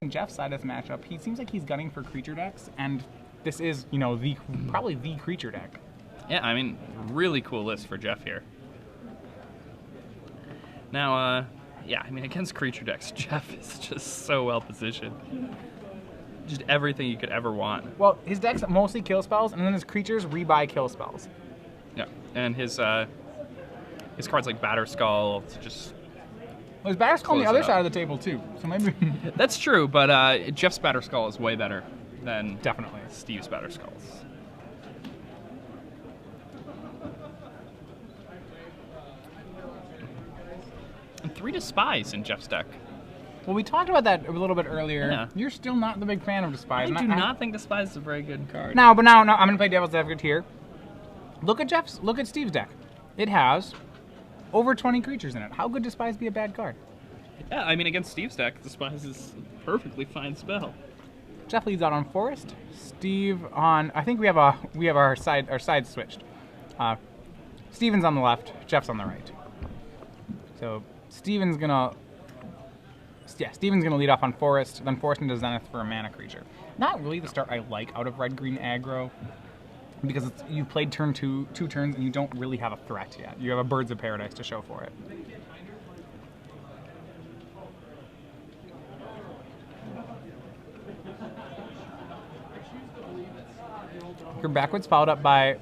Jeff's side of this matchup, he seems like he's gunning for creature decks, and this is, you know, probably the creature deck. Yeah, I mean, really cool list for Jeff here. Now, yeah, I mean, against creature decks, Jeff is just so well positioned. Just everything you could ever want. Well, his deck's mostly kill spells, and then his creatures rebuy kill spells. Yeah, and his cards like Batterskull just. Well, his Batterskull on the other side of the table too, so maybe. That's true, but Jeff's Batterskull is way better than definitely Steve's Batterskulls. And 3 Despise in Jeff's deck. Well, we talked about that a little bit earlier. Yeah. You're still not the big fan of Despise. I do not think Despise is a very good card. No, but now I'm going to play devil's advocate here. Look at Steve's deck. It has over 20 creatures in it. How could Despise be a bad card? Yeah, I mean, against Steve's deck, Despise is a perfectly fine spell. Jeff leads out on Forest. Steve on. I think we have our side switched. Steven's on the left. Jeff's on the right. So Steven's gonna lead off on Forest. Then Forest into Zenith for a mana creature. Not really the start I like out of red-green aggro, because you've played turn two turns and you don't really have a threat yet. You have a Birds of Paradise to show for it. You're backwards, followed up by,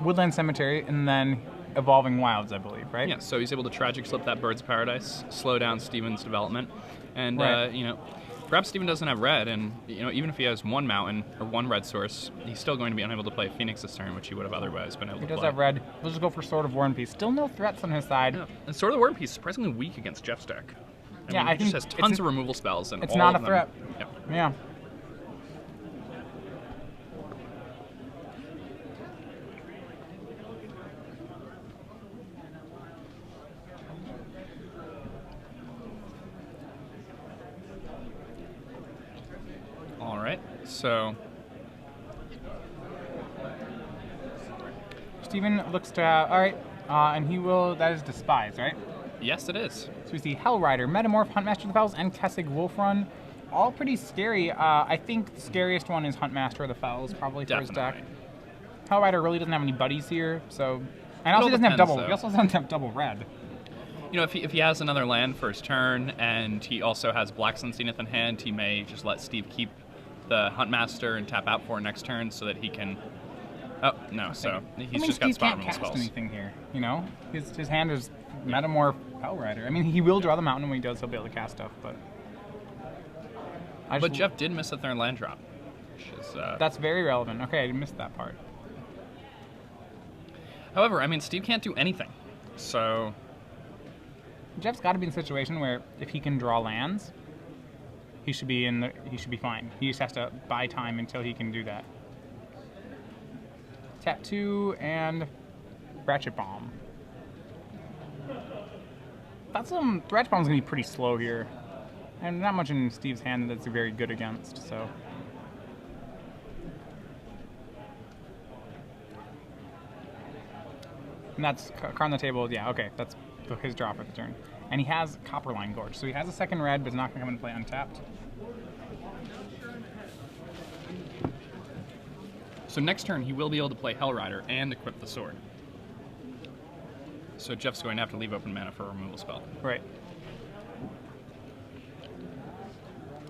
Woodland Cemetery, and then Evolving Wilds, I believe, right? Yeah, so he's able to Tragic Slip that Bird's Paradise, slow down Steven's development, and right. Perhaps Steven doesn't have red, and even if he has one mountain or one red source, he's still going to be unable to play Phoenix this turn, which he would have otherwise been able to play. He does have red. We'll just go for Sword of War and Peace. Still no threats on his side. Yeah. And Sword of War and Peace is surprisingly weak against Jeff's deck. I think he just has tons of removal spells, and it's all not of a threat. Yep. Yeah. So Steven looks to all right, and he will. That is Despise, right? Yes, it is. So we see Hellrider, Metamorph, Huntmaster of the Fells, and Kessig Wolfrun. All pretty scary. I think the scariest one is Huntmaster of the Fells, probably for his deck. Hellrider really doesn't have any buddies here, so and also he doesn't have double. He also doesn't have double red. If he has another land for his turn, and he also has Black Sun Zenith in hand, he may just let Steve keep the Huntmaster and tap out for next turn so that he can. Oh no! So he's just got spot removal spells. Anything here, his hand is Metamorph Hellrider. I mean, he will draw the mountain, and when he does, he'll be able to cast stuff. But Jeff did miss a third land drop, which is that's very relevant. Okay, I missed that part. However, I mean, Steve can't do anything, so Jeff's got to be in a situation where if he can draw lands, he should be fine. He just has to buy time until he can do that. Tap 2 and Ratchet Bomb. Ratchet Bomb's gonna be pretty slow here, and not much in Steve's hand that's very good against. So. And that's card on the table. Yeah, okay, that's his draw for the turn. And he has Copperline Gorge, so he has a second red, but it's not going to come into play untapped. So next turn, he will be able to play Hellrider and equip the sword. So Jeff's going to have to leave open mana for a removal spell. Right.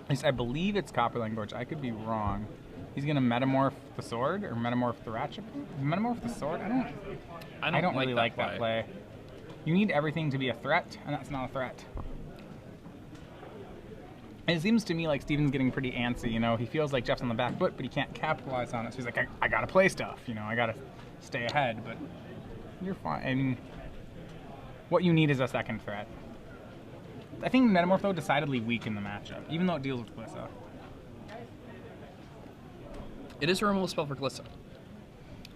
At least I believe it's Copperline Gorge. I could be wrong. He's going to Metamorph the sword, or Metamorph the Ratchet? Metamorph the sword? I don't really like that play. You need everything to be a threat, and that's not a threat. And it seems to me like Steven's getting pretty antsy, He feels like Jeff's on the back foot, but he can't capitalize on it. So he's like, I gotta play stuff, I gotta stay ahead, but you're fine. I mean, what you need is a second threat. I think Metamorph, though, decidedly weak in the matchup, even though it deals with Glissa. It is a removal spell for Glissa.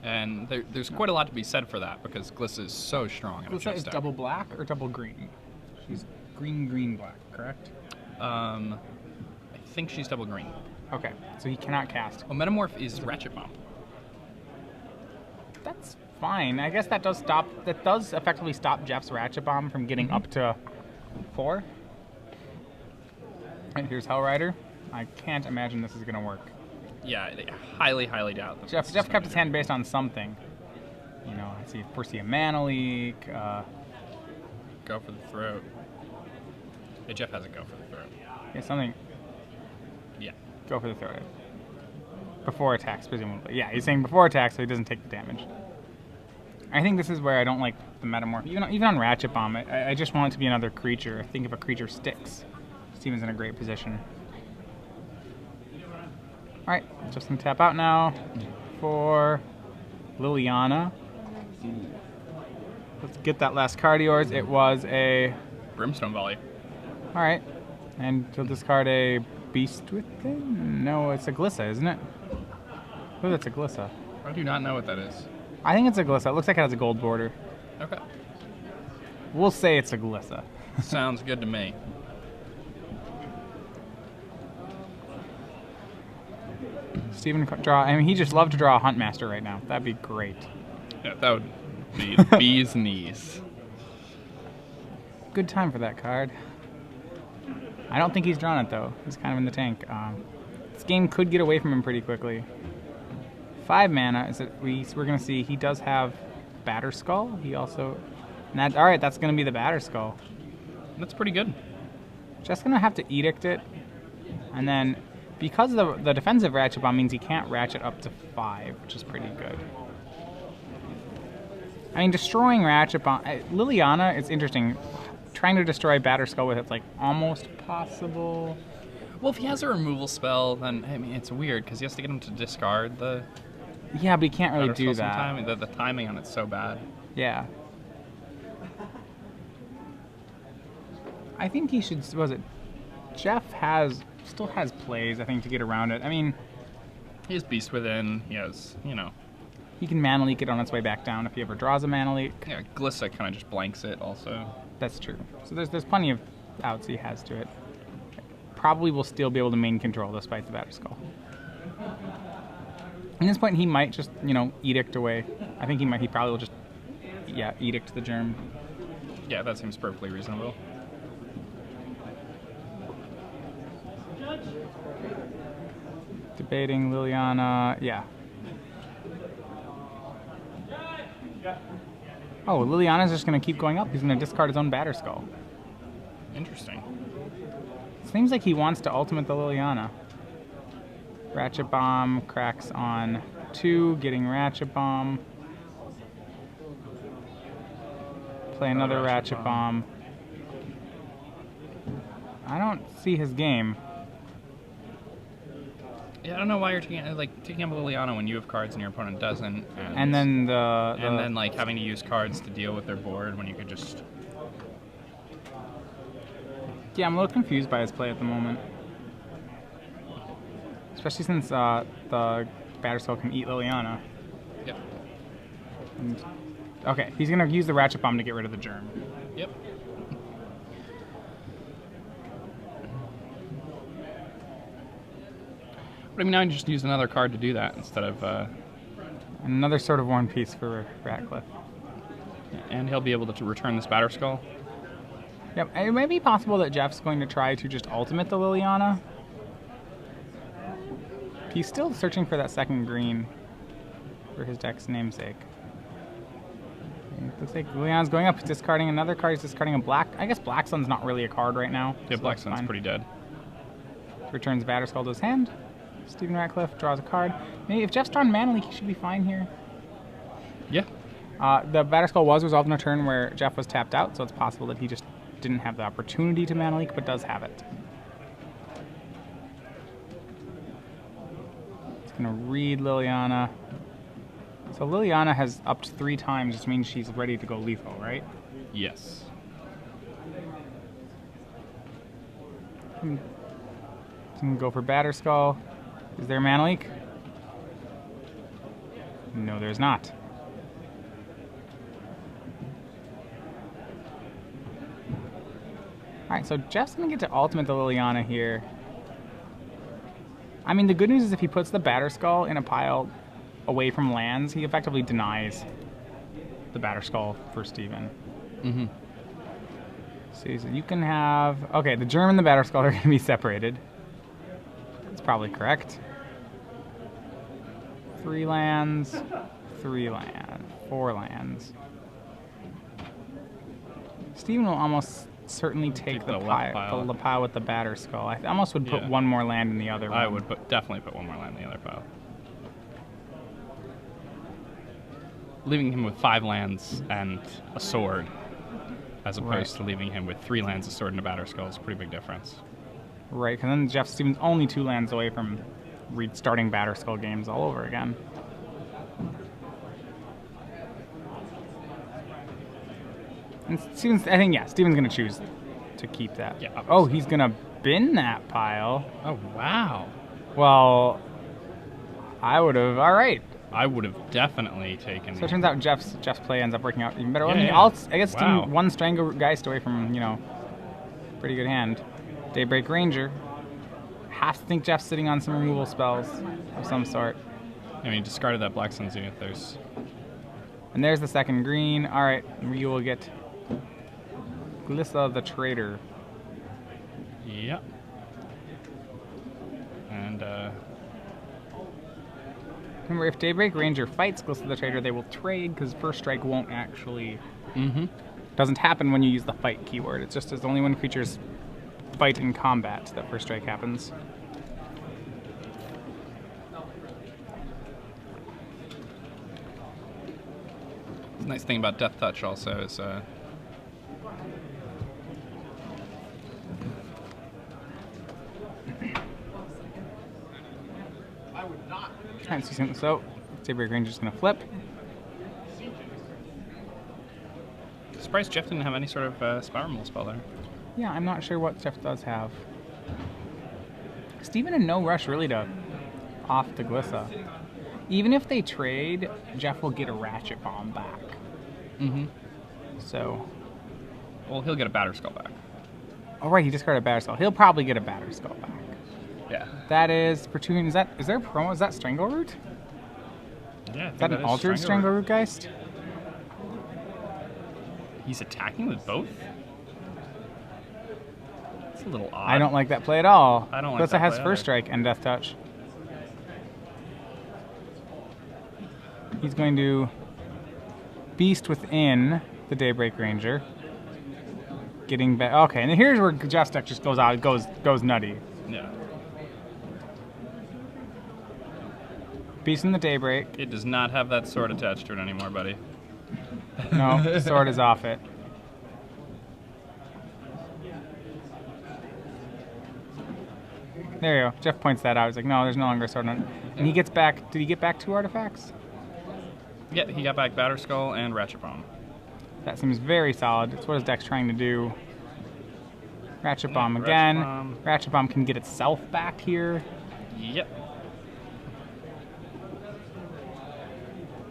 And there's quite a lot to be said for that, because Glissa is so strong. Glissa is double black or double green? She's green, black, correct? I think she's double green. Okay, so he cannot cast. Well, Metamorph is Ratchet Bomb. That's fine. I guess that does effectively stop Jeff's Ratchet Bomb from getting up to 4. Right, here's Hellrider. I can't imagine this is going to work. Yeah, I highly, highly doubt that. Jeff kept his hand based on something. You know, I foresee a mana leak. Go for the throat. Yeah, Jeff has a go for the throat. Yeah, something. Yeah. Go for the throat. Before attacks, presumably. Yeah, he's saying before attacks, so he doesn't take the damage. I think this is where I don't like the metamorph. Even on Ratchet Bomb, I just want it to be another creature. I think if a creature sticks, Steven's in a great position. Alright, just gonna tap out now for Liliana. Let's get that last card of yours. It was a Brimstone Volley. Alright. And you'll discard a Beast Within? No, it's a Glissa, isn't it? Oh, that's a Glissa. I do not know what that is. I think it's a Glissa. It looks like it has a gold border. Okay. We'll say it's a Glissa. Sounds good to me. Steven draw. I mean, he just loved to draw a Huntmaster right now. That'd be great. Yeah, that would be the bee's knees. Good time for that card. I don't think he's drawn it though. He's kind of in the tank. This game could get away from him pretty quickly. 5 mana. Is it? We're gonna see. He does have Batterskull. He also. All right, that's gonna be the Batterskull. That's pretty good. Just gonna have to Edict it, and then because the defensive Ratchet Bomb means he can't ratchet up to 5, which is pretty good. I mean, destroying Ratchet Bomb. Liliana, it's interesting. Trying to destroy Batterskull with it's like almost possible. Well, if he has a removal spell, then I mean it's weird because he has to get him to discard the. Yeah, but he can't really do that. Sometime. The timing on it's so bad. Yeah. I think he should. Was it? Jeff still has plays. I think to get around it. I mean, he has Beast Within. He has, you know. He can mana leak it on its way back down if he ever draws a mana leak. Yeah, Glissa kind of just blanks it also. That's true. So there's plenty of outs he has to it. Probably will still be able to main control despite the Batterskull. At this point, he might just, you know, Edict away. I think he probably will just, yeah, Edict the Germ. Yeah, that seems perfectly reasonable. Debating Liliana, yeah. Oh, Liliana's just going to keep going up. He's going to discard his own Batterskull. Interesting. Seems like he wants to ultimate the Liliana. Ratchet Bomb cracks on 2, getting Ratchet Bomb. Play another Ratchet Bomb. I don't see his game. Yeah, I don't know why you're taking up Liliana when you have cards and your opponent doesn't. And then then like having to use cards to deal with their board when you could just. Yeah, I'm a little confused by his play at the moment. Especially since the Batterskull can eat Liliana. Yep. And, okay, he's going to use the Ratchet Bomb to get rid of the Germ. Yep. But I mean, now you just use another card to do that instead of... Another Sword of One Piece for Ratcliff. And he'll be able to return this Batterskull. Yep, it may be possible that Jeff's going to try to just ultimate the Liliana. He's still searching for that second green for his deck's namesake. It looks like Liliana's going up, discarding another card, he's discarding a black. I guess Black Sun's not really a card right now. Yeah, so Black Sun's pretty dead. Returns Batterskull to his hand. Steven Ratcliff draws a card. Maybe if Jeff's drawn Mana Leak, he should be fine here. Yeah. The Batterskull was resolved in a turn where Jeff was tapped out, so it's possible that he just didn't have the opportunity to Mana Leak, but does have it. It's going to read Liliana. So Liliana has upped 3 times, which means she's ready to go lethal, right? Yes. I'm going to go for Batterskull. Is there a Mana Leak? No, there's not. Alright, so Jeff's going to get to ultimate the Liliana here. I mean, the good news is if he puts the Batterskull in a pile away from lands, he effectively denies the Batterskull for Steven. Mm-hmm. See, so you can have... Okay, the germ and the Batterskull are going to be separated. That's probably correct. 3 lands, 3 lands, 4 lands. Steven will almost certainly take the pile with the Batterskull. I almost would put one more land in the other one. I would definitely put one more land in the other pile. Leaving him with 5 lands and a sword, as opposed to leaving him with 3 lands, a sword, and a Batterskull is a pretty big difference. Right, because then Jeff Stevens only 2 lands away from restarting Batterskull games all over again. And Stevens, I think, Stevens going to choose to keep that. Yeah. Obviously. Oh, he's going to bin that pile. Oh, wow. Well, I would have. All right. I would have definitely taken. So it turns out Jeff's play ends up working out even better. Yeah, I mean, yeah. I guess Steven 1 Stranglegeist away from, pretty good hand. Daybreak Ranger. Have to think Jeff's sitting on some removal spells of some sort. I mean, discarded that Black Sun Zenith. And there's the second green. All right, we will get Glissa the Trader. Yep. And remember, if Daybreak Ranger fights Glissa the Trader, they will trade because First Strike won't actually. Doesn't happen when you use the fight keyword. It's just only when creatures fight in combat that First Strike happens. the nice thing about Death Touch also is Alright, so Daybreak Ranger's gonna flip. surprised Jeff didn't have any sort of spell removal spell there. Yeah, I'm not sure what Jeff does have. Steven in no rush really to off the Glissa. Even if they trade, Jeff will get a Ratchet Bomb back. So. Well, he'll get a Batterskull back. Oh right, he discarded a Batterskull. He'll probably get a Batterskull back. Yeah. That is Pertune. Is there a promo? Is that Strangleroot? Yeah. Is that an altered Strangleroot Geist? He's attacking with both? It's a little odd. I don't like that play at all. I don't like Glissa that has play First either. Strike and Death Touch. He's going to Beast within the Daybreak Ranger. Getting back. Okay, and then here's where Jeff's deck just goes out, goes nutty. Yeah. Beast in the Daybreak. It does not have that sword attached to it anymore, buddy. No, the sword is off it. There you go. Jeff points that out. He's like, no, there's no longer a sword on it. And he gets back. Did he get back 2 artifacts? Yeah, he got back Batterskull and Ratchet Bomb. That seems very solid. That's what his deck's trying to do. Ratchet Bomb again. Ratchet Bomb can get itself back here. Yep.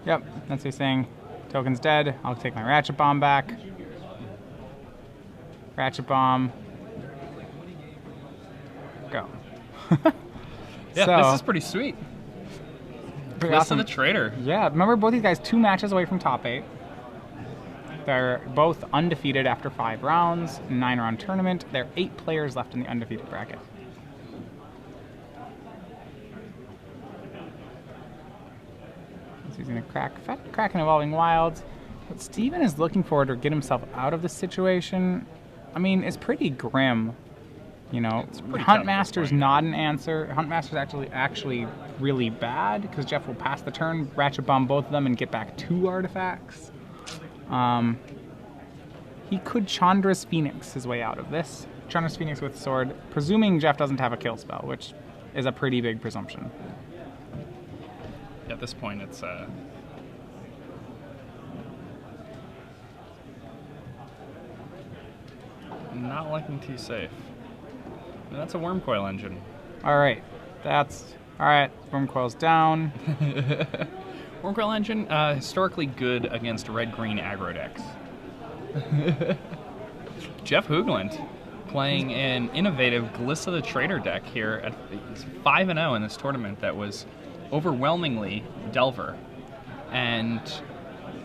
Yep, that's what he's saying. Token's dead. I'll take my Ratchet Bomb back. Ratchet Bomb. Go. Yeah, So, this is pretty sweet. pretty Glissa awesome. the Trader. Yeah, remember both these guys 2 matches away from top 8. They're both undefeated after 5 rounds, 9-round tournament. There are 8 players left in the undefeated bracket. So he's going to crack an Evolving Wilds. What Steven is looking for to get himself out of this situation, I mean, it's pretty grim. You know, Huntmaster's not an answer. Huntmaster's actually really bad because Jeff will pass the turn, Ratchet Bomb both of them, and get back 2 artifacts. He could Chandra's Phoenix his way out of this. Chandra's Phoenix with sword, presuming Jeff doesn't have a kill spell, which is a pretty big presumption. At this point, it's not looking too safe. And that's a Wormcoil engine. All right, Wormcoil's down. Wormcoil engine, historically good against red-green aggro decks. Jeff Hoogland playing an innovative Glissa the Trader deck here at 5-0 in this tournament that was overwhelmingly Delver. And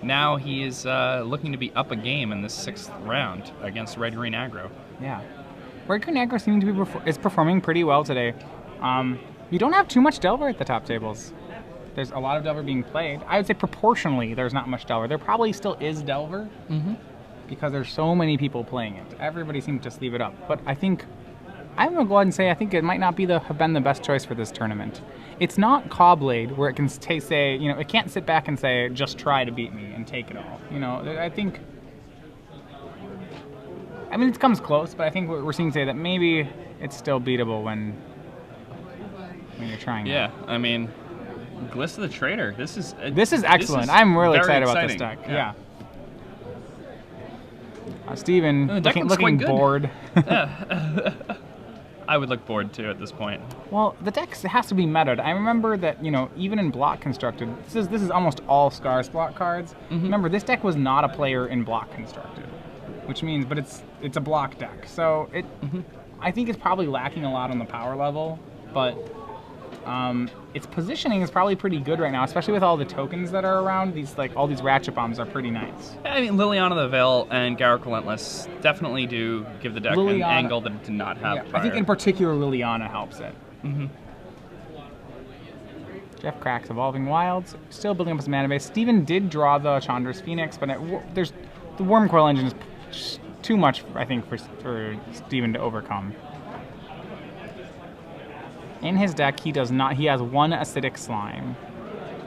now he is looking to be up a game in the 6th round against Red-Green Aggro. Yeah. Red-Green Aggro seeming to be is performing pretty well today. You don't have too much Delver at the top tables. There's a lot of Delver being played. I would say proportionally there's not much Delver. There probably still is Delver because there's so many people playing it. Everybody seems to just leave it up. But I think, I'm going to go ahead and say I think it might not be have been the best choice for this tournament. It's not Cobblade where it can say, you know, it can't sit back and say, just try to beat me and take it all. You know, I think, I mean, it comes close, but I think we're seeing today that maybe it's still beatable when you're trying. Yeah, I mean, Glissa the Trader. This is excellent. I'm really excited about this exciting. deck. Yeah. Steven, looking bored. I would look bored too at this point. Well, the deck has to be meta. I remember that, you know, even in Block Constructed, this is almost all Scars block cards. Remember, this deck was not a player in Block Constructed, which means, but it's a block deck. So I think it's probably lacking a lot on the power level, but its positioning is probably pretty good right now, especially with all the tokens that are around. All these Ratchet Bombs are pretty nice. I mean, Liliana the Veil and Garruk Relentless definitely do give the deck an angle that it did not have prior. I think in particular Liliana helps it. Jeff cracks Evolving Wilds, still building up his mana base. Steven did draw the Chandra's Phoenix, but the Wormcoil engine is just too much, I think, for Steven to overcome. In his deck, he does not. He has one Acidic Slime,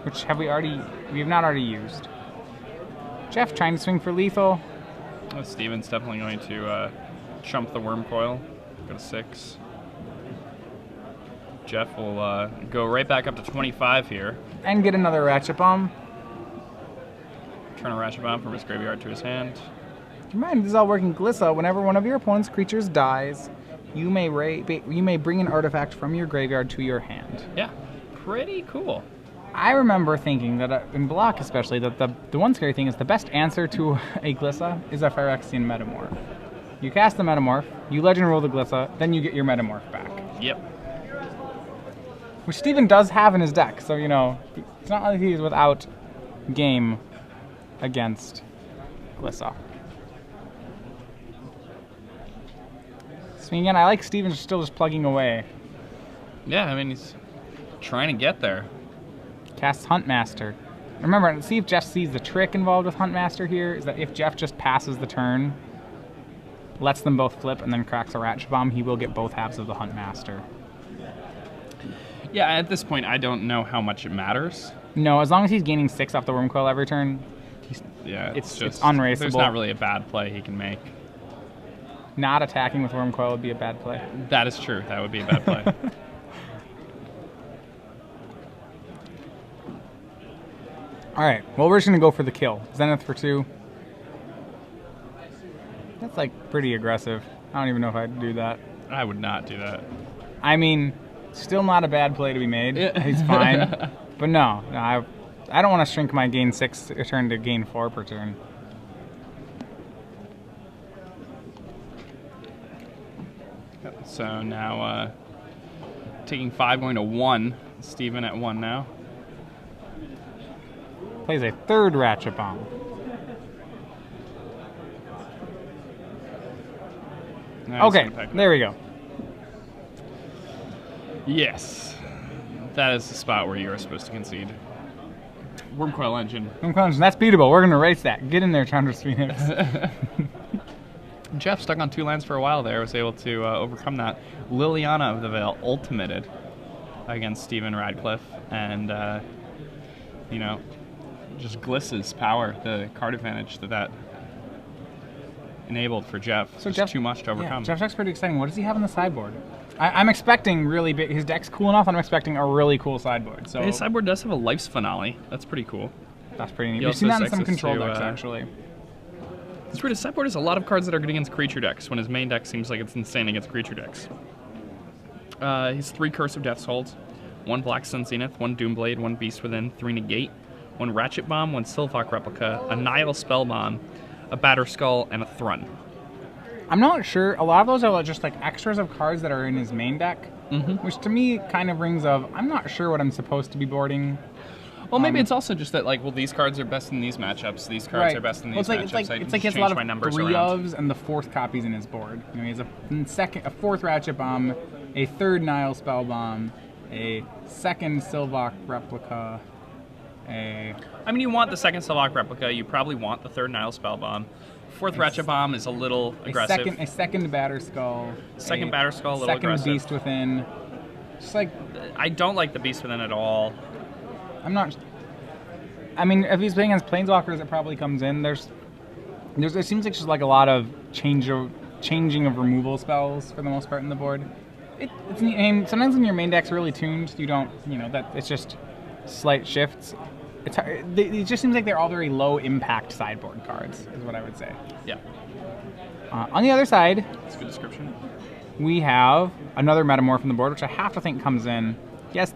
which we have not already used. Jeff trying to swing for lethal. Oh, Steven's definitely going to chump the Wormcoil. Go to 6. Jeff will go right back up to 25 here. And get another Ratchet Bomb. Turn a Ratchet Bomb from his graveyard to his hand. Remember, this is all working Glissa. Whenever one of your opponent's creatures dies, you may bring an artifact from your graveyard to your hand. Yeah, pretty cool. I remember thinking that in Block especially, that the one scary thing is the best answer to a Glissa is a Phyrexian Metamorph. You cast the Metamorph, you Legend Roll the Glissa, then you get your Metamorph back. Yep. Which Steven does have in his deck, so, you know, it's not like he's without game against Glissa. So again, I like Steven still just plugging away. Yeah, I mean, he's trying to get there. Casts Huntmaster. Remember, see if Jeff sees the trick involved with Huntmaster here, is that if Jeff just passes the turn, lets them both flip, and then cracks a Ratchet Bomb, he will get both halves of the Huntmaster. Yeah, at this point, I don't know how much it matters. No, as long as he's gaining 6 off the Wormcoil every turn, it's unraceable. There's not really a bad play he can make. Not attacking with Wormcoil would be a bad play. That is true. That would be a bad play. All right. Well, we're just going to go for the kill. Zenith for 2. That's, like, pretty aggressive. I don't even know if I'd do that. I would not do that. I mean, still not a bad play to be made. He's fine. But no, I don't want to shrink my gain 6 turn to gain 4 per turn. So now taking 5, going to 1. Steven at 1 now. Plays a 3rd Ratchet Bomb. Okay, there we go. Yes. That is the spot where you are supposed to concede. Wormcoil Engine. Wormcoil Engine, that's beatable. We're going to race that. Get in there, Chandra's Phoenix. Jeff, stuck on 2 lands for a while there, was able to overcome that. Liliana of the Veil ultimated against Steven Ratcliff, and, you know, just Glissa's power, the card advantage that enabled for Jeff. So just too much to overcome. Yeah, Jeff's deck's pretty exciting. What does he have on the sideboard? I'm expecting really big. His deck's cool enough. I'm expecting a really cool sideboard. So his sideboard does have a Life's Finale. That's pretty cool. That's pretty neat. We've seen that in some control decks, actually. It's weird. His sideboard has a lot of cards that are good against creature decks, when his main deck seems like it's insane against creature decks. He's 3 Curse of Death's Holds, 1 Black Sun Zenith, 1 Doomblade, 1 Beast Within, 3 Negate, 1 Ratchet Bomb, 1 Silphok Replica, a Nihil Spellbomb, a Batterskull, and a Thrun. I'm not sure. A lot of those are just like extras of cards that are in his main deck, which to me kind of rings of, I'm not sure what I'm supposed to be boarding. Well, maybe it's also just that, like, well, these cards are best in these matchups. These cards are best in these matchups. It's like he has a lot of 3-ofs and the 4th copies in his board. You know, he has a 4th Ratchet Bomb, a 3rd Nile Spell Bomb, a 2nd Sylvok Replica, I mean, you want the 2nd Sylvok Replica. You probably want the 3rd Nile Spell Bomb. 4th Ratchet Bomb is a little aggressive. A 2nd Batterskull. 2nd Batterskull, a little aggressive. 2nd Beast Within. Just like... I don't like the Beast Within at all. I'm not... I mean, if he's playing against Planeswalkers, it probably comes in. There seems like just like a lot of changing of removal spells for the most part in the board. It's neat. I mean, sometimes when your main deck's really tuned, you don't, that it's just slight shifts. It just seems like they're all very low impact sideboard cards, is what I would say. Yeah. On the other side, that's a good description. We have another Metamorph on the board, which I have to think comes in. Yes,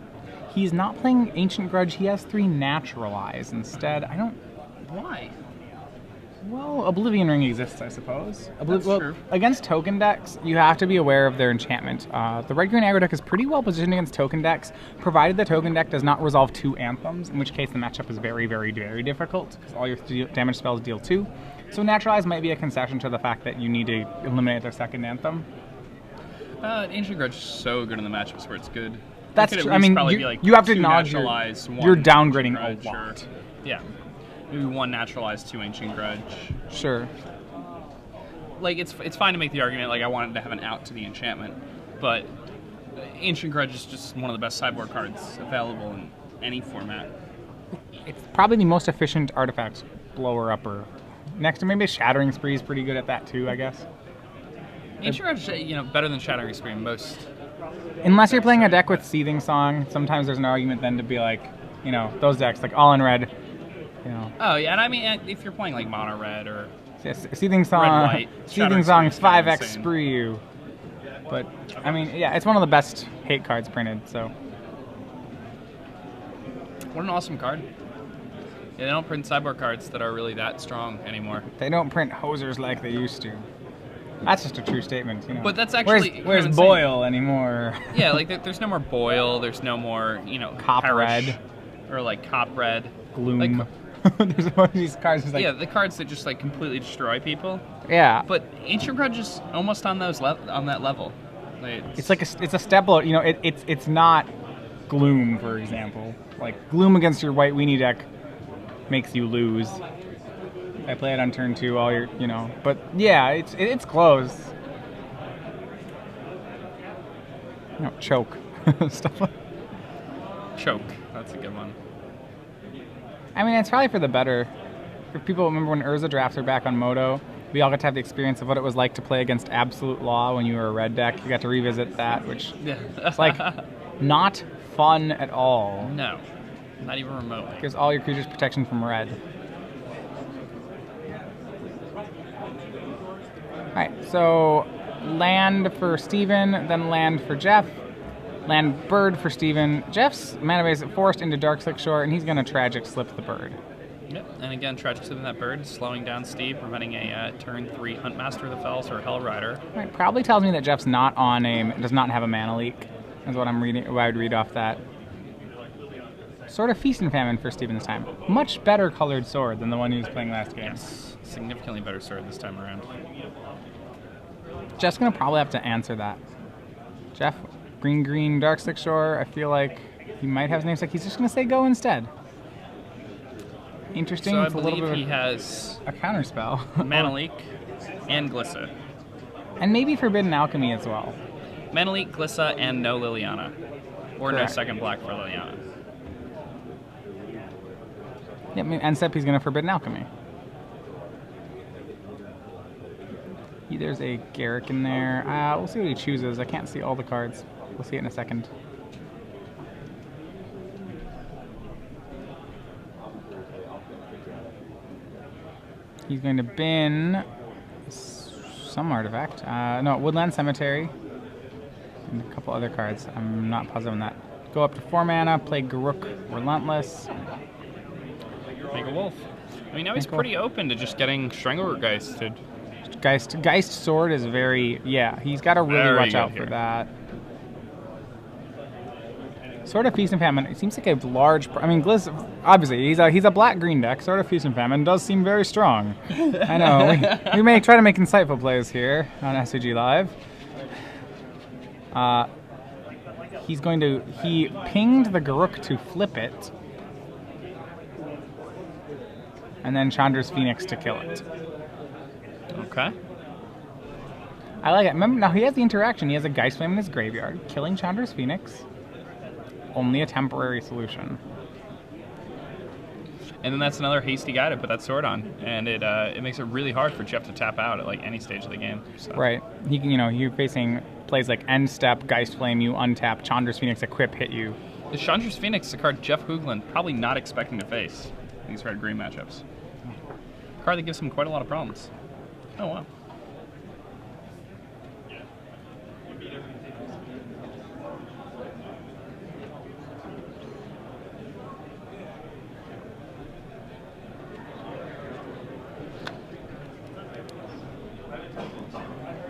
he's not playing Ancient Grudge. He has 3 Naturalize instead. Why? Well, Oblivion Ring exists, I suppose. That's true. Against token decks, you have to be aware of their enchantment. The red-green aggro deck is pretty well positioned against token decks, provided the token deck does not resolve 2 Anthems, in which case the matchup is very, very, very difficult, because all your damage spells deal 2. So Naturalize might be a concession to the fact that you need to eliminate their 2nd Anthem. Ancient Grudge is so good in the matchups where it's good. That's true. I mean, you have to acknowledge you're downgrading a lot. Yeah. Maybe 1 Naturalize, 2 Ancient Grudge. Sure. Like, it's fine to make the argument, like, I wanted to have an out to the enchantment, but Ancient Grudge is just one of the best sideboard cards available in any format. It's probably the most efficient artifact blower-upper. Next to maybe Shattering Spree is pretty good at that, too, I guess. Ancient Grudge, better than Shattering Spree in most. Unless you're playing a deck with Seething Song, sometimes there's an argument then to be like, those decks, like all in red, Oh, yeah, and I mean, if you're playing like Mono Red or Seething Song, Red-White, Seething Song 5x Spree you. But, I mean, yeah, it's one of the best hate cards printed, so. What an awesome card. Yeah, they don't print sideboard cards that are really that strong anymore. They don't print hosers like they used to. That's just a true statement, But that's actually... Where's Boil anymore? Yeah, like, there's no more Boil, there's no more, Cop Red. Or, like, Cop Red. Gloom. There's a bunch of these cards just like... Yeah, the cards that just, like, completely destroy people. Yeah. But Ancient Grudge is almost on that level. Like, it's a step below, it's not Gloom, for example. Like, Gloom against your white weenie deck makes you lose. I play it on turn 2, all your, but yeah, it's close. Choke. Stuff like Choke, that's a good one. I mean, it's probably for the better. For people remember when Urza drafts are back on Moto, we all got to have the experience of what it was like to play against Absolute Law when you were a red deck. You got to revisit that, which it's like not fun at all. No, not even remotely. Gives all your creatures protection from red. Alright, so land for Steven, then land for Jeff. Land bird for Steven. Jeff's mana base is forced into Darkslick Shore, and he's going to Tragic Slip the bird. Yep, and again, Tragic Slip that bird, slowing down Steve, preventing a turn 3 Huntmaster of the Fells or Hell Rider. Right, probably tells me that Jeff's not on does not have a mana leak, is what I'm reading. What I would read off that. Sword of Feast and Famine for Steven this time. Much better colored sword than the one he was playing last game. Yes, significantly better sword this time around. Jeff's going to probably have to answer that. Jeff, green, Darkslick Shore. I feel like he might have his namesake. He's just going to say go instead. Interesting. So it's I a little believe bit he has a counterspell. Mana Leak and Glissa. And maybe Forbidden Alchemy as well. Mana Leak, Glissa, and no Liliana. Or Correct. no second black for Liliana. Yeah, I mean, and except he's going to Forbidden Alchemy. There's a Garrick in there. We'll see what he chooses. I can't see all the cards. We'll see it in a second. He's going to bin some artifact. No, Woodland Cemetery. And a couple other cards. I'm not positive on that. Go up to 4 mana, play Garruk Relentless. Make a wolf. I mean, now he's pretty open to just getting Strangleroot Geisted. Geist Sword is very... Yeah, he's got to really watch out for that. Sort of Feast and Famine. It seems like a large. I mean, Gliss. Obviously, he's a black-green deck. Sort of Feast and Famine does seem very strong. I know. We may try to make insightful plays here on SCG Live. He pinged the Garruk to flip it, and then Chandra's Phoenix to kill it. Okay. I like it. Remember, now he has the interaction. He has a Geist Flame in his graveyard, killing Chandra's Phoenix. Only a temporary solution. And then that's another hasty guy to put that sword on, and it makes it really hard for Jeff to tap out at like any stage of the game. So. Right. He can, you're facing plays like End Step, Geist Flame, you untap, Chandra's Phoenix, Equip, hit you. The Chandra's Phoenix is a card Jeff Hoogland probably not expecting to face in these red-green matchups. A card that gives him quite a lot of problems. Oh wow.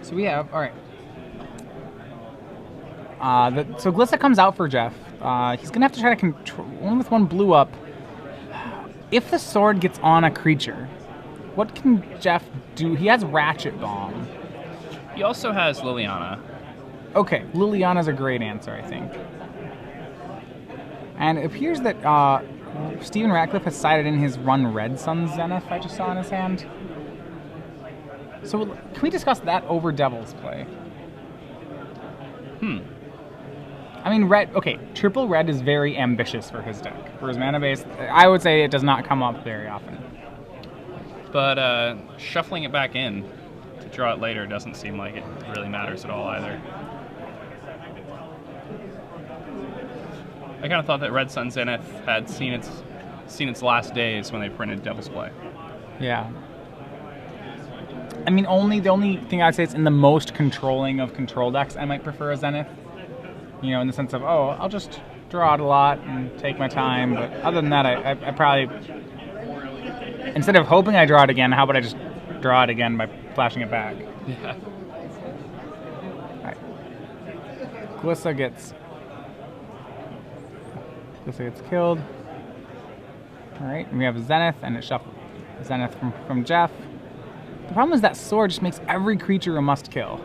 So we have, all right. So Glissa comes out for Jeff. He's going to have to try to control, only with one blue up. If the sword gets on a creature, what can Jeff do? He has Ratchet Bomb. He also has Liliana. Okay, Liliana's a great answer, I think. And it appears that Stephen Ratcliff has sided in his Run Red Sun Zenith I just saw in his hand. So can we discuss that over Devil's play? I mean, red. Okay, triple red is very ambitious for his deck. For his mana base, I would say it does not come up very often. But shuffling it back in to draw it later doesn't seem like it really matters at all either. I kind of thought that Red Sun Zenith had seen its last days when they printed Devil's Play. Yeah. I mean, the only thing I'd say is in the most controlling of control decks, I might prefer a Zenith. In the sense of, oh, I'll just draw it a lot and take my time. But other than that, I probably, instead of hoping I draw it again, how about I just draw it again by flashing it back? Yeah. All right. Glissa gets killed. All right, and we have a Zenith, and it shuffles Zenith from Jeff. The problem is that sword just makes every creature a must-kill.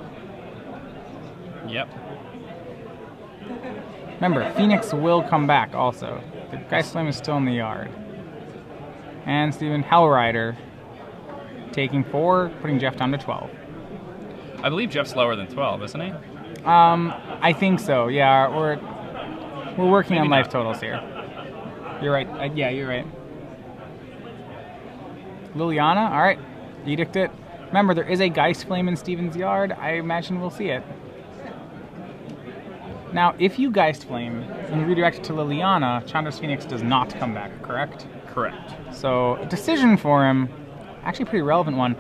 Yep. Remember, Phoenix will come back also. The Geist Flame is still in the yard. And Steven Hellrider taking 4, putting Jeff down to 12. I believe Jeff's lower than 12, isn't he? I think so. Yeah, we're working on life totals here. You're right. Yeah, you're right. Liliana, all right. Edict it. Remember, there is a Geist Flame in Steven's yard. I imagine we'll see it. Now, if you Geist Flame and you redirect it to Liliana, Chandra's Phoenix does not come back, correct? Correct. So, decision for him, actually a pretty relevant one.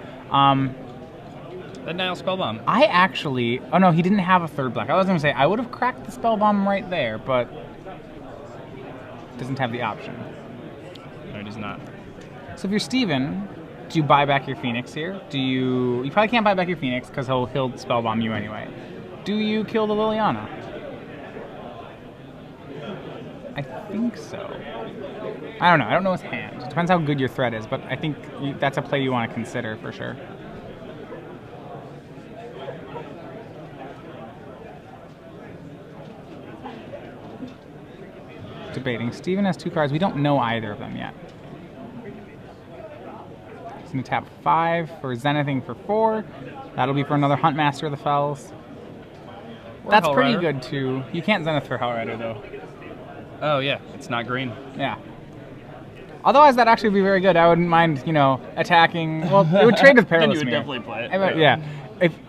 That Nile Spellbomb. I actually... Oh, no, he didn't have a third black. I was going to say, I would have cracked the Spellbomb right there, but... doesn't have the option. No, it does not. So if you're Steven, do you buy back your Phoenix here? You probably can't buy back your Phoenix because he'll Spellbomb you anyway. Do you kill the Liliana? I think so. I don't know. I don't know his hand. It depends how good your threat is, but I think that's a play you want to consider for sure. Debating. Steven has 2 cards. We don't know either of them yet. He's going to tap 5 for Zenithing for 4. That'll be for another Huntmaster of the Fells. That's pretty good too. You can't Zenith for Hellrider though. Oh yeah, it's not green. Yeah. Otherwise, that'd actually be very good. I wouldn't mind, attacking. Well, it would trade with Perilous And you would Mirror. definitely play it. Yeah.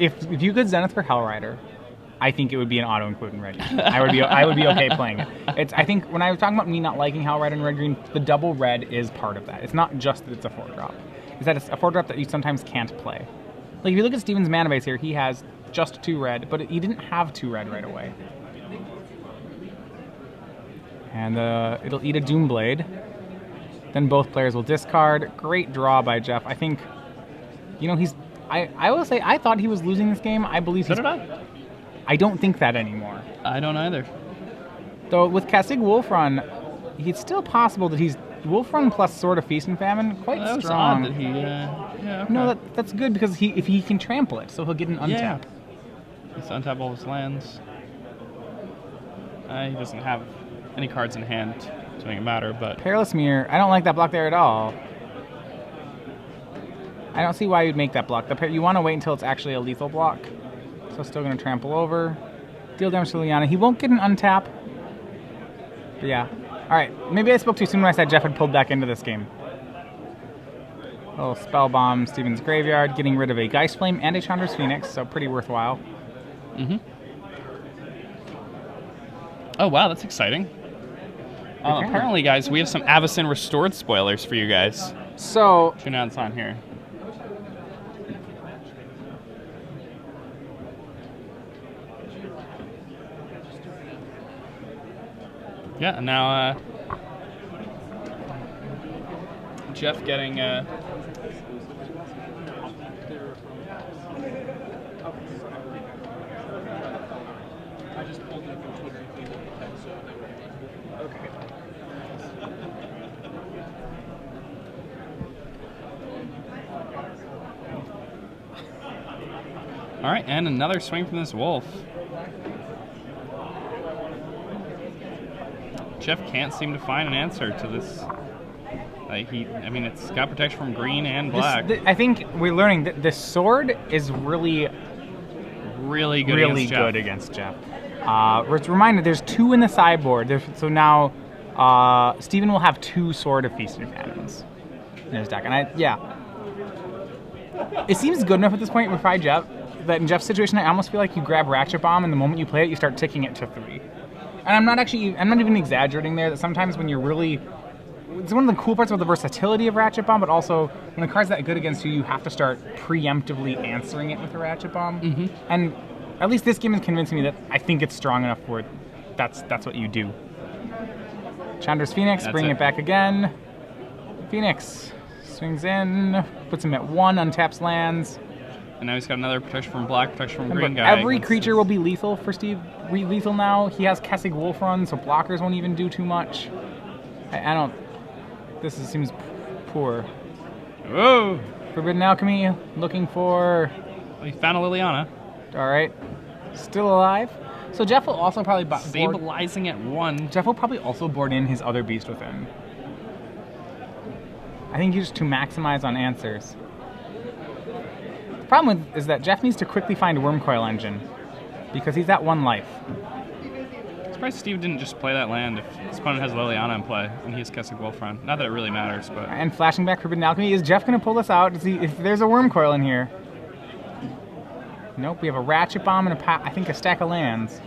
If you could Zenith for Hellrider, I think it would be an auto include in red green. I would be okay playing it. I think when I was talking about me not liking Hellrider in red green, the double red is part of that. It's not just that it's a 4-drop. It's that it's a 4-drop that you sometimes can't play. Like if you look at Steven's mana base here, he has just 2 red, but he didn't have 2 red right away. And it'll eat a Doomblade. Then both players will discard. Great draw by Jeff. I think, I will say I thought he was losing this game. I believe So did I. I don't think that anymore. I don't either. Though with Kasig Wolfron, it's still possible that he's Wolfron plus Sword of Feast and Famine, quite That was strong. odd that he, yeah, okay. No, that's good because if he can trample it, so he'll get an untap. Yeah. He's untap all his lands. He doesn't have any cards in hand to make it matter, but... Perilous Mirror, I don't like that block there at all. I don't see why you'd make that block. You want to wait until it's actually a lethal block. So still going to trample over. Deal damage to Liliana. He won't get an untap. But yeah. Alright, maybe I spoke too soon when I said Jeff had pulled back into this game. Little Spell Bomb, Steven's Graveyard, getting rid of a Geist Flame and a Chandra's Phoenix, so pretty worthwhile. Mm-hmm. Oh, wow, that's exciting. Okay. Apparently, guys, we have some Avacyn Restored spoilers for you guys. So... Should announce on here. Yeah, and now Jeff getting all right, and another swing from this wolf. Jeff can't seem to find an answer to this. I mean, it's got protection from green and black. I think we're learning that the sword is really good against Jeff. Let's remind there's 2 in the sideboard. So now Steven will have 2 Sword of Feast and Famines in his deck. And it seems good enough at this point with Jeff that in Jeff's situation, I almost feel like you grab Ratchet Bomb and the moment you play it, you start ticking it to 3. And I'm not even exaggerating there, that sometimes when you're really... It's one of the cool parts about the versatility of Ratchet Bomb, but also when a card's that good against you, you have to start preemptively answering it with a Ratchet Bomb. Mm-hmm. And at least this game is convincing me that I think it's strong enough where that's what you do. Chandra's Phoenix, bringing it back again. Phoenix swings in, puts him at 1, untaps lands. And now he's got another protection from black, protection from green guy. Every creature will be lethal for Steve. Lethal now. He has Kasig Wolfron, so blockers won't even do too much. I don't... This seems poor. Whoa! Forbidden Alchemy, looking for... He found a Liliana. Alright. Still alive. So Jeff will also probably... Stabilizing at 1. Jeff will probably also board in his other Beast Within. I think just to maximize on answers. The problem is that Jeff needs to quickly find Wormcoil Engine, because he's at 1 life. I'm surprised Steve didn't just play that land if his opponent has Liliana in play and he has Kasig Wolfron. Not that it really matters, but... And flashing back Forbidden Alchemy, is Jeff going to pull this out to see if there's a Wormcoil in here? Nope, we have a Ratchet Bomb and I think a stack of lands.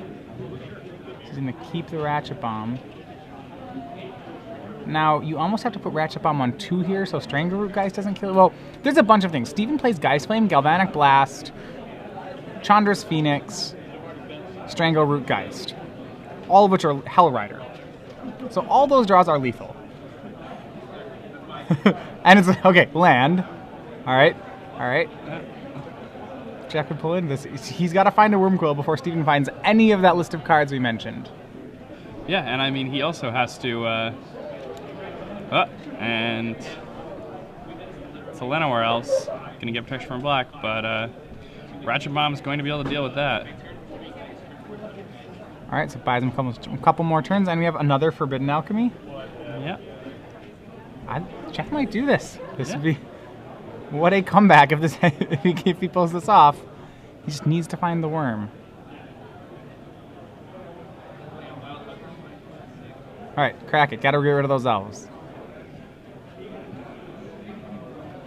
He's going to keep the Ratchet Bomb. Now, you almost have to put Ratchet Bomb on 2 here, so Strangleroot Geist doesn't kill it. Well, there's a bunch of things. Steven plays Geist Flame, Galvanic Blast, Chandra's Phoenix, Strangleroot Geist. All of which are Hell Rider. So all those draws are lethal. And it's, okay, land. Alright. Jeff could pull in this. He's got to find a Wormcoil before Steven finds any of that list of cards we mentioned. Yeah, and I mean, he also has to... and it's Llanowar Else. Gonna get protection from black, but Ratchet Bomb is going to be able to deal with that. Alright, so buys him a couple more turns, and we have another Forbidden Alchemy. Yeah. Jeff might do this. This would be... What a comeback if he pulls this off. He just needs to find the worm. Alright, crack it. Gotta get rid of those elves.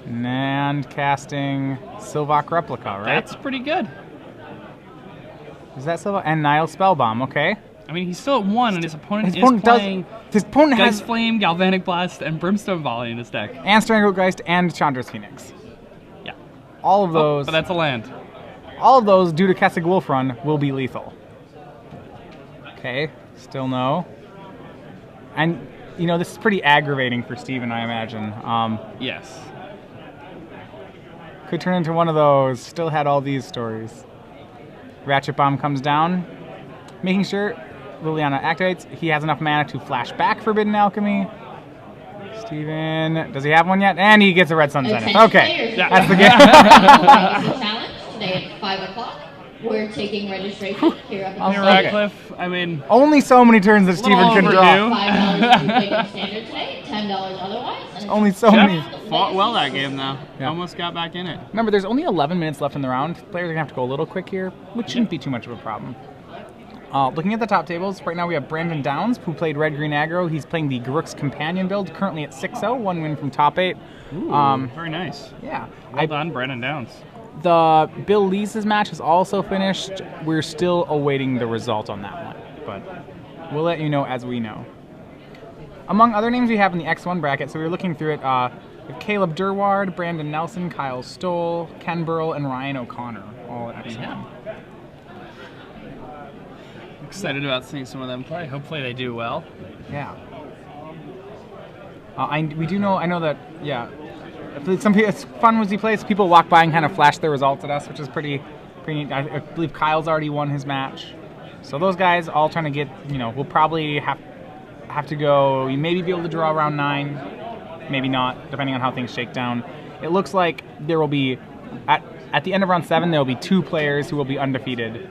And casting Sylvok Replica, right? That's pretty good. Is that Sylvok? And Nile Spellbomb, okay. I mean, he's still at 1, and his opponent is playing his opponent Geist Flame, Galvanic Blast, and Brimstone Volley in his deck. And Strangleroot Geist and Chandra's Phoenix. Yeah. All of those... but that's a land. All of those, due to Kasig Wolfron, will be lethal. Okay, still no. And, you know, this is pretty aggravating for Steven, I imagine. Yes. Could turn into one of those. Still had all these stories. Ratchet Bomb comes down, making sure Liliana activates. He has enough mana to flash back Forbidden Alchemy. Steven, does he have one yet? And he gets a Red Sun Zenith. Okay, that's the game. Challenge today at 5 o'clock. We're taking registration here up at Ratcliff, I mean... Only so many turns that Steven can draw. $5 standard today, $10 otherwise. Only so many. Fought well that game, though. Yeah. Almost got back in it. Remember, there's only 11 minutes left in the round. Players are going to have to go a little quick here, which shouldn't be too much of a problem. Looking at the top tables, right now we have Brandon Downs, who played Red-Green Aggro. He's playing the Garruk's Companion build, currently at 6-0, 1 win from top 8. Ooh, very nice. Yeah. Well done, Brandon Downs. The Bill Lee's match is also finished. We're still awaiting the result on that one, but we'll let you know as we know. Among other names we have in the X1 bracket, so we're looking through it, we have Caleb Durward, Brandon Nelson, Kyle Stoll, Ken Burrell, and Ryan O'Connor, all at X1. Yeah. Excited about seeing some of them play. Hopefully they do well. Yeah. I know that, yeah. Some people, it's fun when he plays. People walk by and kind of flash their results at us, which is pretty neat. I believe Kyle's already won his match. So those guys all trying to get, we'll probably have to go, you maybe be able to draw around 9, maybe not, depending on how things shake down. It looks like there will be, at the end of round 7, there will be 2 players who will be undefeated.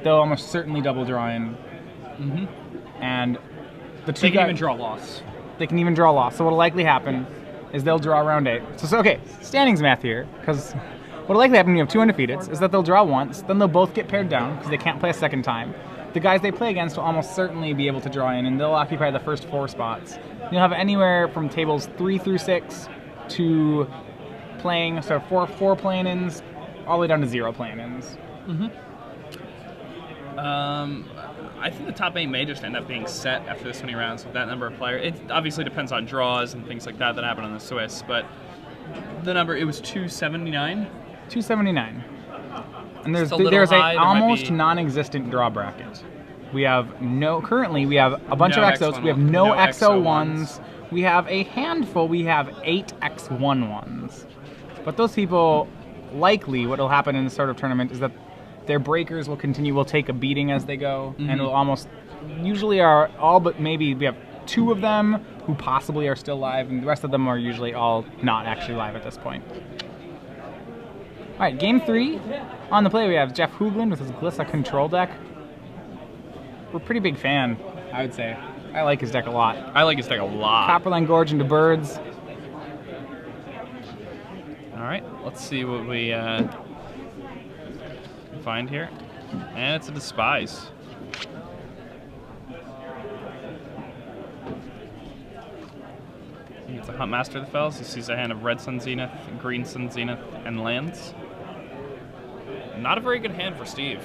They'll almost certainly double draw in. And the 2 They can even draw a loss. They can even draw a loss. So what'll likely happen is they'll draw round 8. So okay, standings math here, because what'll likely happen when you have 2 undefeateds is that they'll draw once, then they'll both get paired down because they can't play a second time. The guys they play against will almost certainly be able to draw in, and they'll occupy the first 4 spots. You'll have anywhere from tables 3 through 6 to playing, so 4 play-ins, all the way down to 0 play-ins. I think the top 8 may just end up being set after this many rounds with that number of players. It obviously depends on draws and things like that happen on the Swiss, but the number, it was 279? 279. And there's high. a almost non-existent draw bracket. We have currently we have a bunch of XOs, we have no XO1s, we have a handful, we have 8 X11s. But those people, likely what will happen in this sort of tournament is that their breakers will take a beating as they go, and it'll almost, usually are all but maybe we have 2 of them who possibly are still live, and the rest of them are usually all not actually live at this point. Alright, game 3. On the play we have Jeff Hoogland with his Glissa control deck. We're a pretty big fan, I would say. I like his deck a lot. I like his deck a lot. Copperline Gorge into Birds. Alright, let's see what we find here. And it's a Despise. It's a Huntmaster that fells. He sees a hand of Red Sun Zenith, Green Sun Zenith, and lands. Not a very good hand for Steve.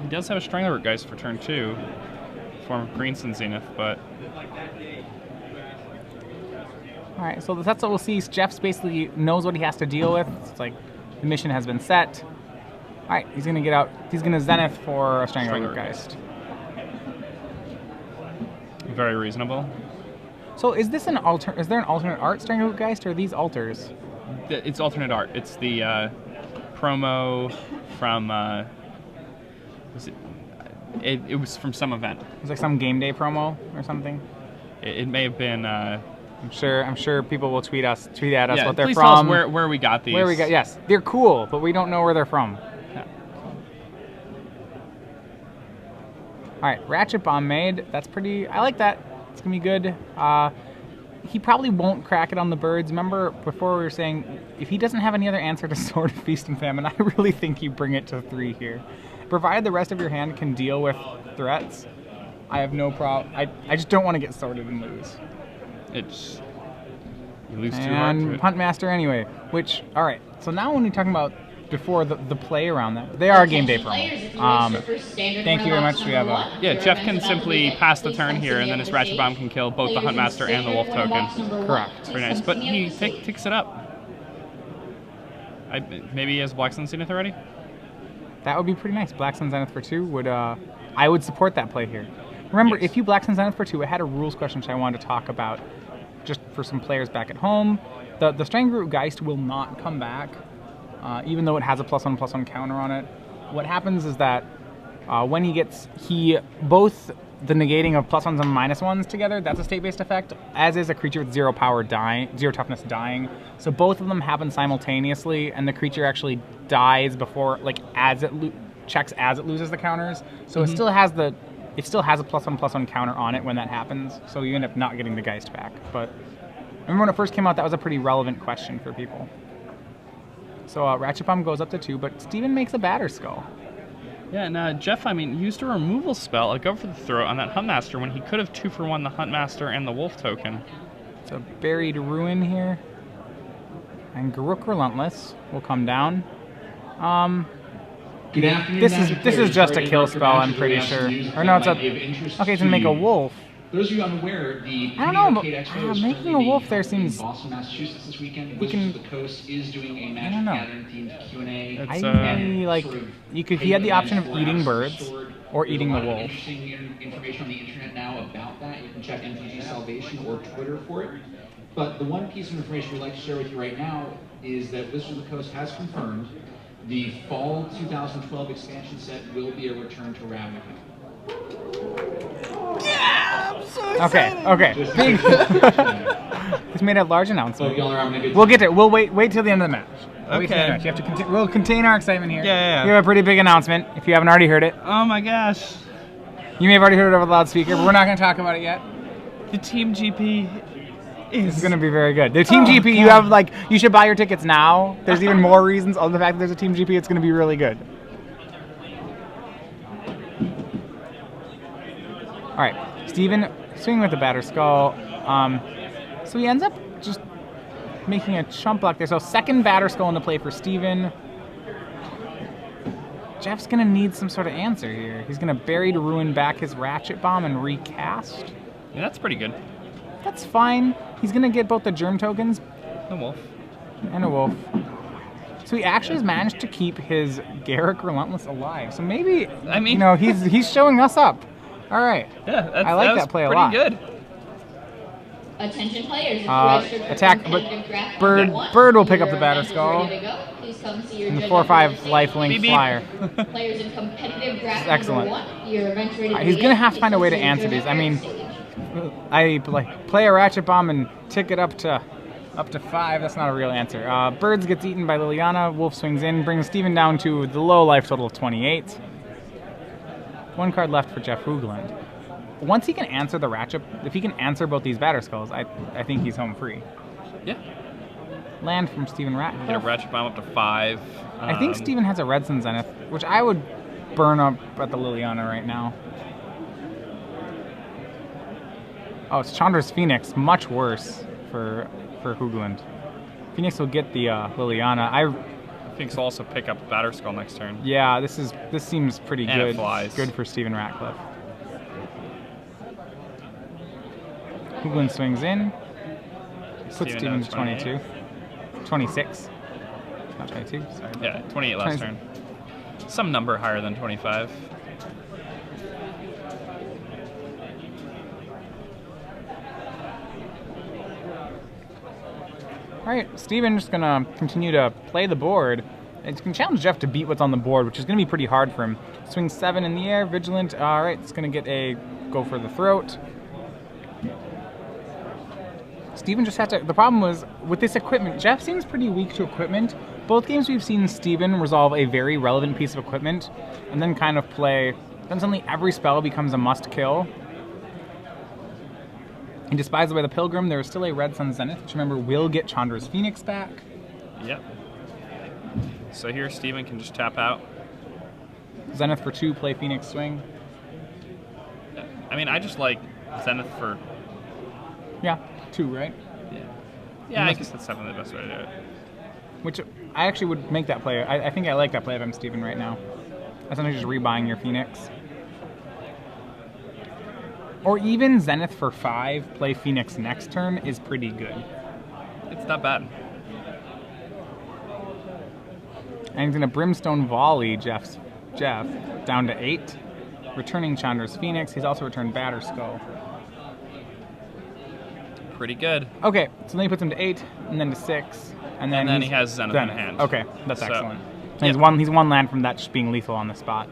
He does have a Strangler Geist for turn 2, in the form of Green Sun Zenith, but... Alright, so that's what we'll see. Jeff's basically knows what he has to deal with. It's like the mission has been set. Alright, he's gonna get out. He's gonna Zenith for a Strangler Geist. Very reasonable. So is this is there an alternate art Strangler Geist, or are these alters? It's alternate art. It's the promo from it was from some event. It was like some game day promo or something. It may have been. I'm sure people will tweet at us what they're please from. Tell us where we got these. Yes, they're cool, but we don't know where they're from. Yeah. All right, Ratchet Bomb made. That's pretty. I like that. It's gonna be good. He probably won't crack it on the birds. Remember before we were saying if he doesn't have any other answer to Sword of Feast and Famine, I really think you bring it to 3 here. Provided the rest of your hand can deal with threats, I have no problem. I just don't want to get sorted and lose. It's you lose too hard. And Huntmaster anyway. Which all right. So now when we're talking about before the play around that, they are a game day promo. Thank you very much. We have Jeff can simply pass the turn here, and then his Ratchet Bomb can kill both the Huntmaster and the Wolf token. Correct. Very nice. But he picks it up. Maybe he has Black Sun Zenith already? That would be pretty nice. Black Sun Zenith for 2 would I would support that play here. Remember, if you Black Sun Zenith for 2, I had a rules question which I wanted to talk about just for some players back at home. The Strangler Geist will not come back, even though it has a +1/+1 counter on it. What happens is that When he gets both the negating of +1s and -1s together, that's a state-based effect, as is a creature with 0 power dying, 0 toughness dying. So both of them happen simultaneously, and the creature actually dies before, like, as it checks as it loses the counters. So it still has a +1/+1 counter on it when that happens. So you end up not getting the Geist back. But remember when it first came out, that was a pretty relevant question for people. So Ratchet Bomb goes up to 2, but Steven makes a Batter Skull. Yeah, and Jeff, I mean, used a removal spell, a Go for the Throat, on that Huntmaster when he could have 2-for-1 the Huntmaster and the Wolf token. It's a Buried Ruin here. And Garruk Relentless will come down. Good afternoon. This is just a kill spell, I'm pretty sure. Or no, it's a... Okay, it's gonna make a wolf. Those of you unaware, the I don't know, but making a wolf there seems... Boston, Massachusetts this weekend. We can... Wizards of the Coast is doing a Magic Gathering themed Q&A. I like... He had the option of eating birds or eating the wolf. Interesting information on the internet now about that. You can check MTG Salvation or Twitter for it. But the one piece of information we'd like to share with you right now is that Wizards of the Coast has confirmed the fall 2012 expansion set will be a return to Ravnica. Yeah, I'm so excited. Okay. Big. He's made a large announcement. We'll get to it. We'll wait till the end of the match. Okay. You have to we'll contain our excitement here. Yeah. We have a pretty big announcement. If you haven't already heard it, Oh my gosh. you may have already heard it over the loudspeaker, but we're not going to talk about it yet. The Team GP is... It's going to be very good. The Team GP, you have you should buy your tickets now. There's even more reasons. Other than the fact that there's a Team GP, it's going to be really good. All right, Steven swinging with the Batter Skull. So he ends up just making a chump block there. So second Batter Skull into play for Steven. Jeff's going to need some sort of answer here. He's going to Buried Ruin back his Ratchet Bomb and recast. Yeah, that's pretty good. That's fine. He's going to get both the Germ tokens The wolf. and a wolf. So he actually has managed to keep his Garruk Relentless alive. So maybe, I mean... he's showing us up. All right. Yeah, I like that play a lot. Pretty good. Attention players, attack, but Bird will pick up the Batter Skull. And the 4/5 lifelink flyer. Players in competitive draft excellent. number 1, your event rated He's going to have to find a way to answer these. I mean, I play a Ratchet Bomb and tick it up to 5. That's not a real answer. Birds gets eaten by Liliana. Wolf swings in, brings Steven down to the low life total of 28. 1 card left for Jeff Hoogland. Once he can answer the Ratchet, if he can answer both these Batter Skulls, I think he's home free. Yeah. Land from Steven Ratcliffe. Get a Ratchet Bomb up to 5. I think Steven has a Red Sun Zenith, which I would burn up at the Liliana right now. Oh, it's Chandra's Phoenix, much worse for Hoogland. Phoenix will get the Liliana. Phoenix will also pick up Batter Skull next turn. Yeah, this seems pretty And good. it flies. Good for Steven Ratcliffe. Hoogland swings in. Puts Steven to 22. 26. Not 22, sorry. Yeah, 28 last turn. Some number higher than 25. Alright, Steven just gonna continue to play the board. It's gonna challenge Jeff to beat what's on the board, which is gonna be pretty hard for him. Swing 7 in the air, Vigilant. Alright, it's gonna get a Go for the Throat. Steven just had to... The problem was, with this equipment, Jeff seems pretty weak to equipment. Both games we've seen Steven resolve a very relevant piece of equipment, and then kind of play... Then suddenly every spell becomes a must-kill. He despises away the Pilgrim. There is still a Red Sun Zenith, which remember will get Chandra's Phoenix back. Yep. So here Steven can just tap out. Zenith for 2, play Phoenix Swing. I mean, I just like Zenith for... Yeah, 2, right? Yeah, I guess that's definitely the best way to do it. Which I actually would make that play. I think I like that play if I'm Steven right now. I sometimes just rebuying your Phoenix. Or even Zenith for 5, play Phoenix next turn is pretty good. It's not bad. And he's going to Brimstone Volley Jeff down to 8. Returning Chandra's Phoenix. He's also returned Batter Skull. Pretty good. Okay, so then he puts him to 8, and then to 6. And then he has Zenith in hand. Okay, that's excellent. And Yep. he's one land from that just being lethal on the spot.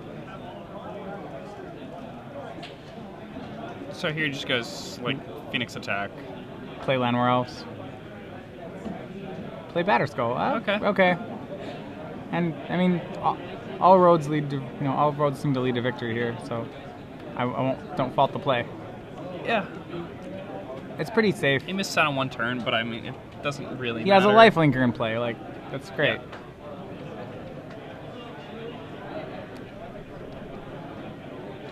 So here he just goes like Phoenix attack. Play Llanowar Elves. Play Batterskull. Okay. Okay. And I mean, all roads lead to all roads seem to lead to victory here. So don't fault the play. Yeah. It's pretty safe. He missed out on one turn, but I mean, it doesn't really He matter. has a lifelinker in play. Like, that's great. Yeah.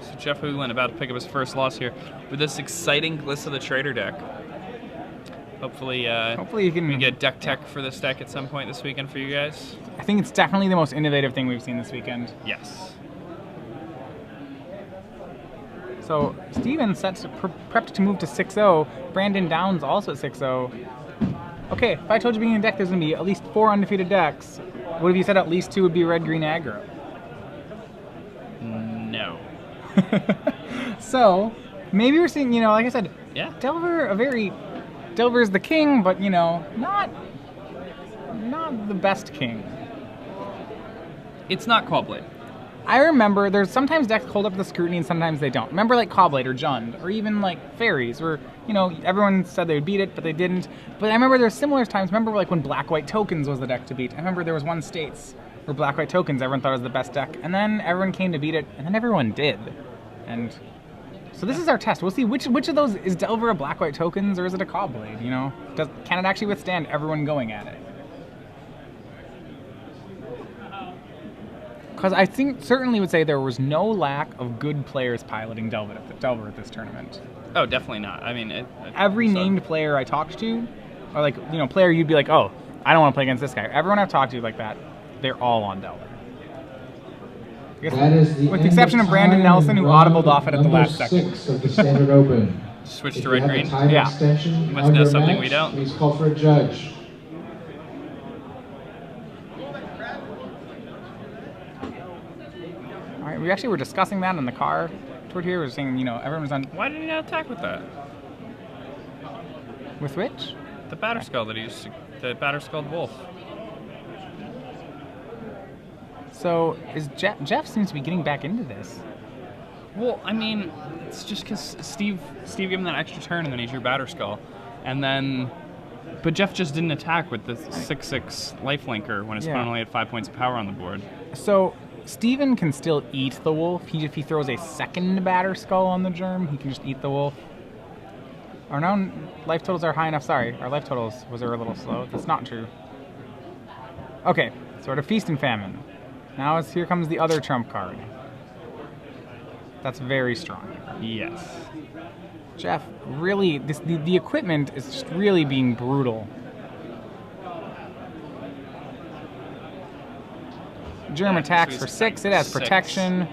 So Jeff Hoogland about to pick up his first loss here with this exciting Gliss of the Trader deck. Hopefully, Hopefully you can we get deck tech for this deck at some point this weekend for you guys. I think it's definitely the most innovative thing we've seen this weekend. Yes. So Steven prepped to move to 6-0. Brandon Downs also at 6-0. Okay, if I told you being in deck there's going to be at least 4 undefeated decks, what if you said at least 2 would be red-green aggro? No. So, maybe we're seeing, like I said, Yeah. Delver's the king, but, not the best king. It's not Clawblade. I remember there's sometimes decks hold up to the scrutiny and sometimes they don't. Remember like Cobblade or Jund or even like Fairies where, everyone said they would beat it, but they didn't. But I remember there's similar times. Remember like when Black-White Tokens was the deck to beat. I remember there was one States where Black-White Tokens everyone thought was the best deck. And then everyone came to beat it and then everyone did. And so this is our test. We'll see which of those is Delver a Black-White Tokens or is it a Cobblade, Can it actually withstand everyone going at it? Because I think certainly would say there was no lack of good players piloting Delver at this tournament. Oh, definitely not. I mean, Every named player I talked to, or like player you'd be like, oh, I don't want to play against this guy. Everyone I've talked to like that, they're all on Delver. With the exception of Brandon Nelson, who audibled off it at the last second. Of the Standard Open. Switch to red green. Yeah. Extension Must know something we don't. Please call for a judge. All right, we actually were discussing that in the car toward here. We were saying, everyone was on. Why did he not attack with that? With which? The Batterskull that he used to, the Batterskull Wolf. So is Jeff seems to be getting back into this. Well, I mean, it's just because Steve gave him that extra turn and then he drew Batterskull. And then, but Jeff just didn't attack with the 6/6 lifelinker when his opponent only had 5 points of power on the board. So Steven can still eat the wolf. If he throws a second Batterskull on the germ, he can just eat the wolf. Our now life totals are high enough. Sorry, our life totals are a little slow. That's not true. Okay, so we're at a feast and famine. Now here comes the other trump card. That's very strong. Yes. Jeff, really, the equipment is just really being brutal. Germ attacks for 6. It has protection.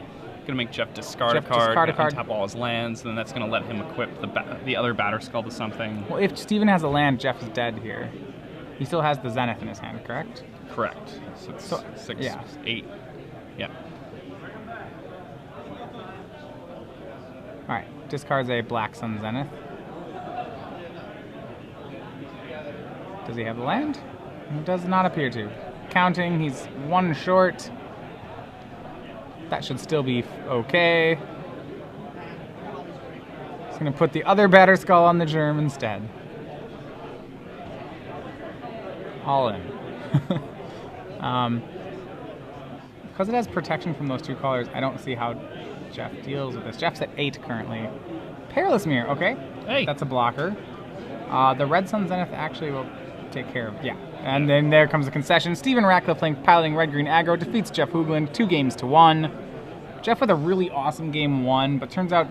Gonna make Jeff discard Jeff a card, discard a card. untap all his lands, and then that's gonna let him equip the other Batterskull to something. Well, if Steven has a land, Jeff is dead here. He still has the Zenith in his hand, correct? Correct. So it's 6, yeah. 8. Yeah. Alright, discards a Black Sun Zenith. Does he have the land? He does not appear to. Counting, he's 1 short. That should still be okay. He's going to put the other Batterskull on the germ instead. All in. Because it has protection from those 2 colors, I don't see how Jeff deals with this. Jeff's at 8 currently. Perilous Mirror, okay. Hey. That's a blocker. The Red Sun Zenith actually will take care of, yeah. And then there comes the concession. Steven Ratcliff piloting red-green aggro defeats Jeff Hoogland 2 games to 1. Jeff with a really awesome game 1, but turns out